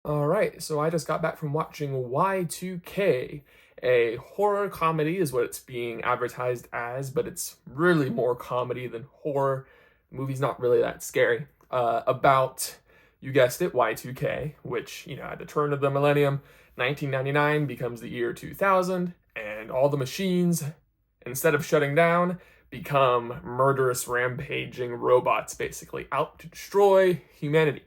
All right, so I just got back from watching Y2K. A horror comedy is what it's being advertised as, but it's really more comedy than horror. The movie's not really that scary. About, you guessed it, Y2K, which, at the turn of the millennium, 1999 becomes the year 2000, and all the machines, instead of shutting down, become murderous, rampaging robots, basically, out to destroy humanity.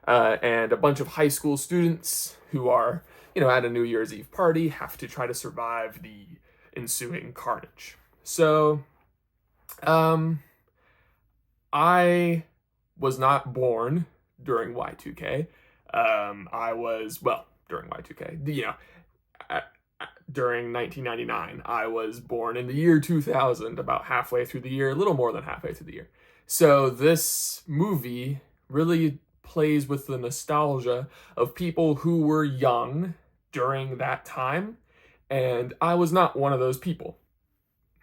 And a bunch of high school students who are, at a New Year's Eve party have to try to survive the ensuing carnage. So, I was not born during Y2K. I was, well, during Y2K, during 1999. I was born in the year 2000, about halfway through the year, a little more than halfway through the year. So this movie really plays with the nostalgia of people who were young during that time, and I was not one of those people.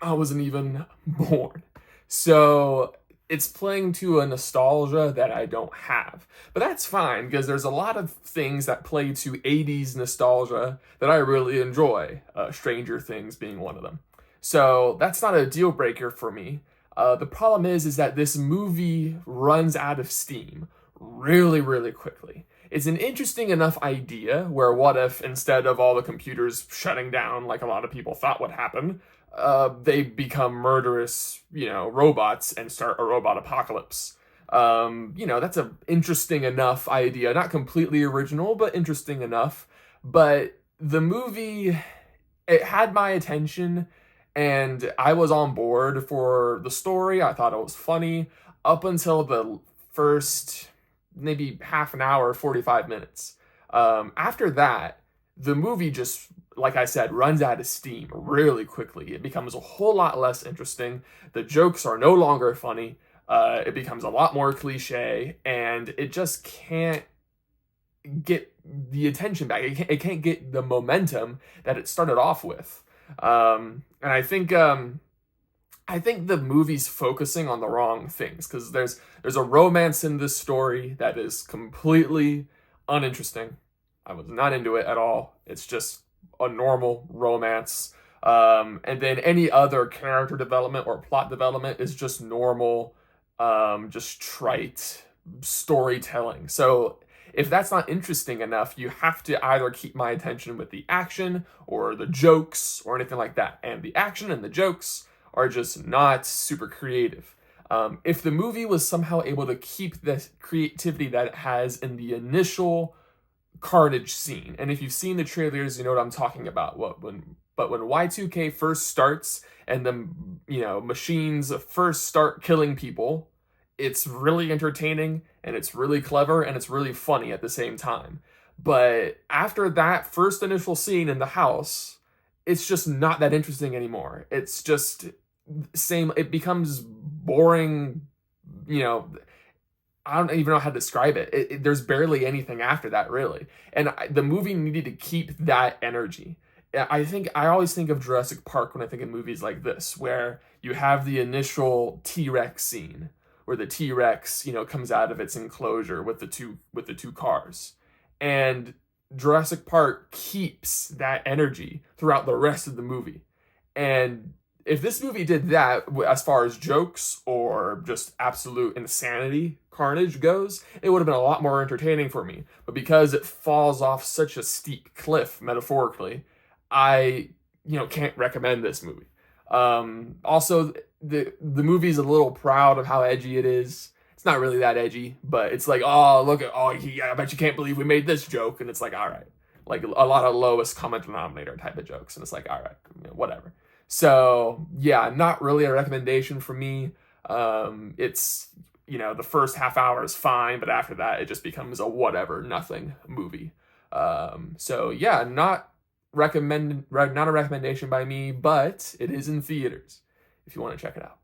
I wasn't even born. So it's playing to a nostalgia that I don't have. But that's fine, because there's a lot of things that play to 80s nostalgia that I really enjoy, Stranger Things being one of them. So that's not a deal breaker for me. The problem is that this movie runs out of steam really, really quickly. It's an interesting enough idea where what if instead of all the computers shutting down like a lot of people thought would happen, they become murderous, robots and start a robot apocalypse. That's an interesting enough idea. Not completely original, but interesting enough. But the movie, it had my attention and I was on board for the story. I thought it was funny up until the first maybe half an hour, 45 minutes. After that, the movie just, like I said, runs out of steam really quickly. It becomes a whole lot less interesting. The jokes are no longer funny. It becomes a lot more cliche, and it just can't get the attention back. It can't get the momentum that it started off with. And I think the movie's focusing on the wrong things, because there's a romance in this story that is completely uninteresting. I was not into it at all. It's just a normal romance. And then any other character development or plot development is just normal, just trite storytelling. So if that's not interesting enough, you have to either keep my attention with the action or the jokes or anything like that. And the action and the jokes are just not super creative. If the movie was somehow able to keep the creativity that it has in the initial carnage scene, and if you've seen the trailers, you know what I'm talking about. When Y2K first starts and the machines first start killing people, it's really entertaining and it's really clever and it's really funny at the same time. But after that first initial scene in the house, it's just not that interesting anymore. It's just same. It becomes boring. I don't even know how to describe it. There's barely anything after that, really. And the movie needed to keep that energy. I always think of Jurassic Park when I think of movies like this, where you have the initial T-Rex scene, where the T-Rex, comes out of its enclosure with the two cars. And Jurassic Park keeps that energy throughout the rest of the movie. And if this movie did that, as far as jokes or just absolute insanity carnage goes, it would have been a lot more entertaining for me. But because it falls off such a steep cliff, metaphorically, I, can't recommend this movie. Also, the movie's a little proud of how edgy it is. It's not really that edgy, but it's like, oh, look at, I bet you can't believe we made this joke. And it's like, all right. Like a lot of lowest common denominator type of jokes. And it's like, all right, whatever. So, yeah, not really a recommendation for me. It's, the first half hour is fine, but after that, it just becomes a whatever, nothing movie. So, yeah, not a recommendation by me, but it is in theaters if you want to check it out.